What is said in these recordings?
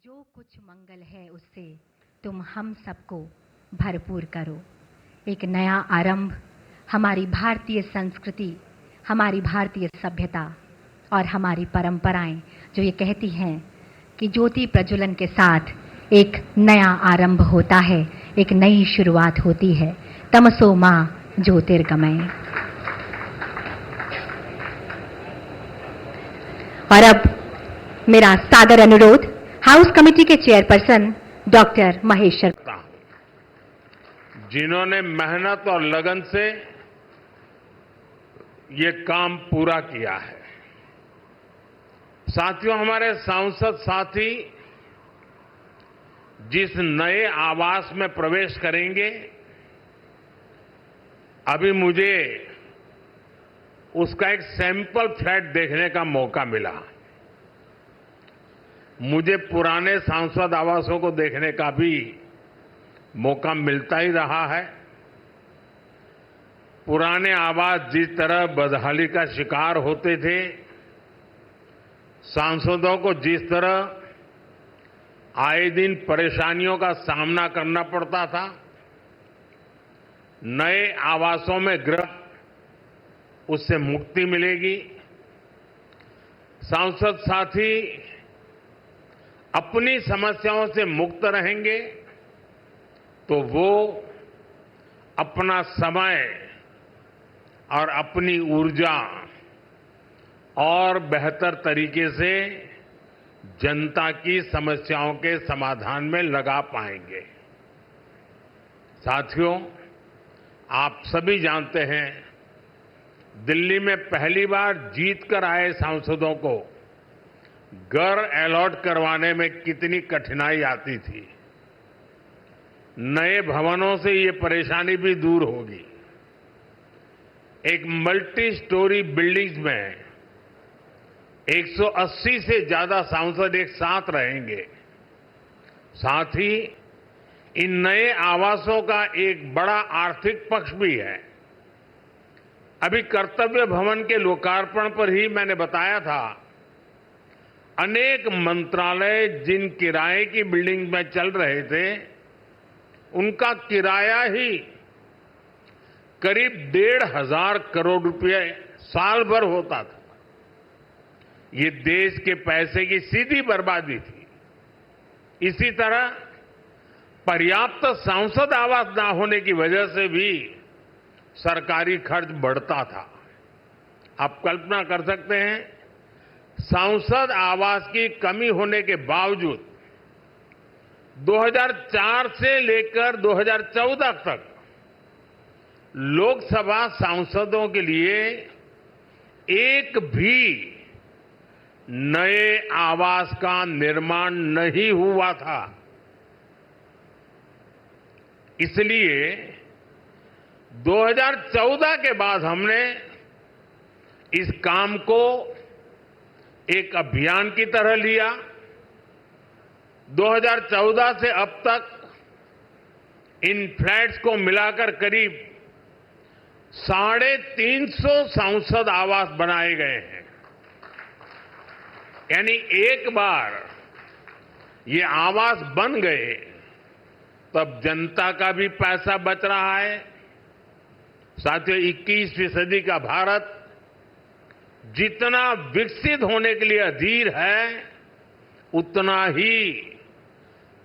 जो कुछ मंगल है उससे तुम हम सबको भरपूर करो। एक नया आरंभ, हमारी भारतीय संस्कृति, हमारी भारतीय सभ्यता और हमारी परंपराएं जो ये कहती हैं कि ज्योति प्रज्वलन के साथ एक नया आरंभ होता है, एक नई शुरुआत होती है। तमसो मां ज्योतिर्गमय। और अब मेरा सादर अनुरोध हाउस कमेटी के चेयरपर्सन डॉक्टर महेश शर्मा, जिन्होंने मेहनत और लगन से ये काम पूरा किया है। साथियों, हमारे सांसद साथी जिस नए आवास में प्रवेश करेंगे, अभी मुझे उसका एक सैंपल फ्लैट देखने का मौका मिला। मुझे पुराने सांसद आवासों को देखने का भी मौका मिलता ही रहा है। पुराने आवास जिस तरह बदहाली का शिकार होते थे, सांसदों को जिस तरह आए दिन परेशानियों का सामना करना पड़ता था, नए आवासों में उससे मुक्ति मिलेगी। सांसद साथी अपनी समस्याओं से मुक्त रहेंगे तो वो अपना समय और अपनी ऊर्जा और बेहतर तरीके से जनता की समस्याओं के समाधान में लगा पाएंगे। साथियों, आप सभी जानते हैं, दिल्ली में पहली बार जीत कर आए सांसदों को घर अलॉट करवाने में कितनी कठिनाई आती थी। नए भवनों से ये परेशानी भी दूर होगी। एक मल्टी स्टोरी बिल्डिंग्स में 180 से ज्यादा सांसद एक साथ रहेंगे। साथ ही इन नए आवासों का एक बड़ा आर्थिक पक्ष भी है। अभी कर्तव्य भवन के लोकार्पण पर ही मैंने बताया था, अनेक मंत्रालय जिन किराए की बिल्डिंग में चल रहे थे, उनका किराया ही करीब 1,500 करोड़ रुपए साल भर होता था। ये देश के पैसे की सीधी बर्बादी थी। इसी तरह पर्याप्त सांसद आवास न होने की वजह से भी सरकारी खर्च बढ़ता था। आप कल्पना कर सकते हैं, सांसद आवास की कमी होने के बावजूद 2004 से लेकर 2014 तक लोकसभा सांसदों के लिए एक भी नए आवास का निर्माण नहीं हुआ था। इसलिए 2014 के बाद हमने इस काम को एक अभियान की तरह लिया। 2014 से अब तक इन फ्लैट्स को मिलाकर करीब 350 सांसद आवास बनाए गए हैं। यानी एक बार ये आवास बन गए तब जनता का भी पैसा बच रहा है। साथियों, 21वीं सदी का भारत जितना विकसित होने के लिए अधीर है, उतना ही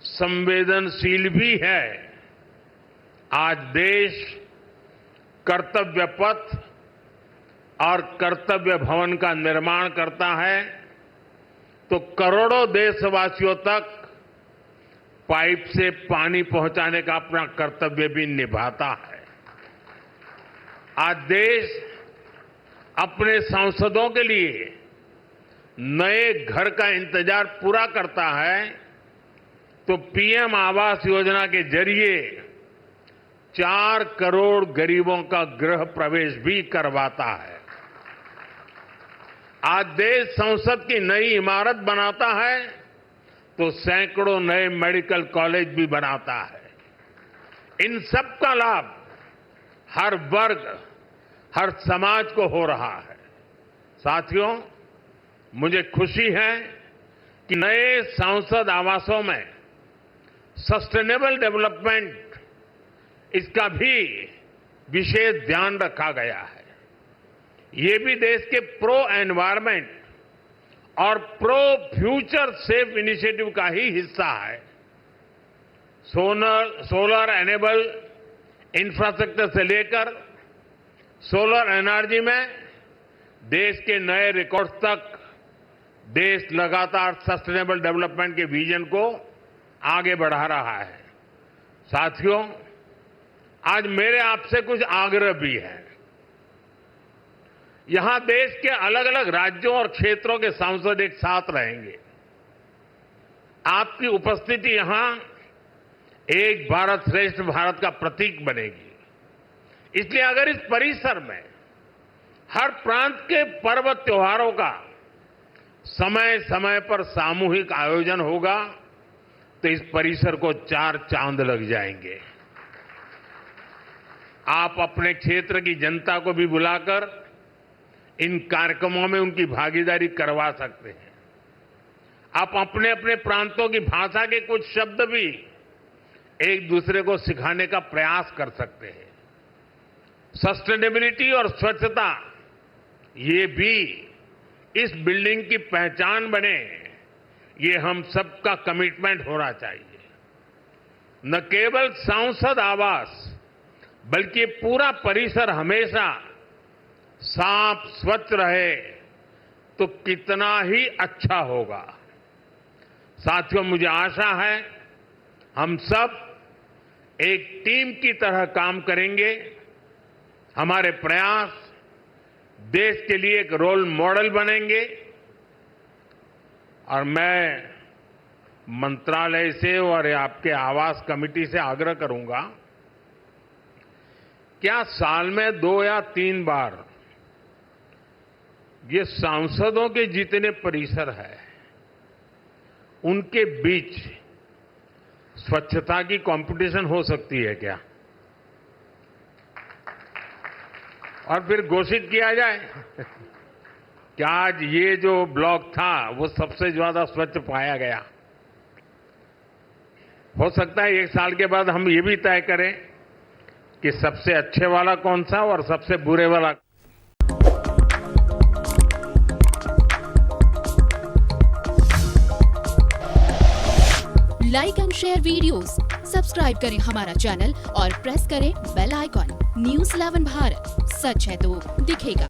संवेदनशील भी है। आज देश कर्तव्य पथ और कर्तव्य भवन का निर्माण करता है तो करोड़ों देशवासियों तक पाइप से पानी पहुंचाने का अपना कर्तव्य भी निभाता है। आज देश अपने सांसदों के लिए नए घर का इंतजार पूरा करता है तो पीएम आवास योजना के जरिए 4 करोड़ गरीबों का गृह प्रवेश भी करवाता है। आज देश संसद की नई इमारत बनाता है तो सैकड़ों नए मेडिकल कॉलेज भी बनाता है। इन सब का लाभ हर वर्ग, हर समाज को हो रहा है। साथियों, मुझे खुशी है कि नए सांसद आवासों में सस्टेनेबल डेवलपमेंट, इसका भी विशेष ध्यान रखा गया है। ये भी देश के प्रो एनवायरमेंट और प्रो फ्यूचर सेफ इनिशिएटिव का ही हिस्सा है। सोलर एनेबल इंफ्रास्ट्रक्चर से लेकर सोलर एनर्जी में देश के नए रिकॉर्ड्स तक देश लगातार सस्टेनेबल डेवलपमेंट के विजन को आगे बढ़ा रहा है। साथियों, आज मेरे आपसे कुछ आग्रह भी है। यहां देश के अलग अलग राज्यों और क्षेत्रों के सांसद एक साथ रहेंगे। आपकी उपस्थिति यहां एक भारत श्रेष्ठ भारत का प्रतीक बनेगी। इसलिए अगर इस परिसर में हर प्रांत के पर्व त्योहारों का समय समय पर सामूहिक आयोजन होगा तो इस परिसर को 4 चांद लग जाएंगे। आप अपने क्षेत्र की जनता को भी बुलाकर इन कार्यक्रमों में उनकी भागीदारी करवा सकते हैं। आप अपने अपने प्रांतों की भाषा के कुछ शब्द भी एक दूसरे को सिखाने का प्रयास कर सकते हैं। सस्टेनेबिलिटी और स्वच्छता, ये भी इस बिल्डिंग की पहचान बने, ये हम सबका कमिटमेंट होना चाहिए। न केवल सांसद आवास बल्कि पूरा परिसर हमेशा साफ स्वच्छ रहे तो कितना ही अच्छा होगा। साथियों, मुझे आशा है हम सब एक टीम की तरह काम करेंगे। हमारे प्रयास देश के लिए एक रोल मॉडल बनेंगे और मैं मंत्रालय से और आपके आवास कमेटी से आग्रह करूंगा, क्या साल में 2 या 3 बार ये सांसदों के जितने परिसर है उनके बीच स्वच्छता की कंपटीशन हो सकती है क्या? और फिर घोषित किया जाए कि आज ये जो ब्लॉक था वो सबसे ज्यादा स्वच्छ पाया गया। हो सकता है 1 साल के बाद हम ये भी तय करें कि सबसे अच्छे वाला कौन सा और सबसे बुरे वाला। Like and share videos, subscribe करें हमारा चैनल और प्रेस करें बेल आइकॉन। न्यूज़ 11 भारत, सच है तो दिखेगा।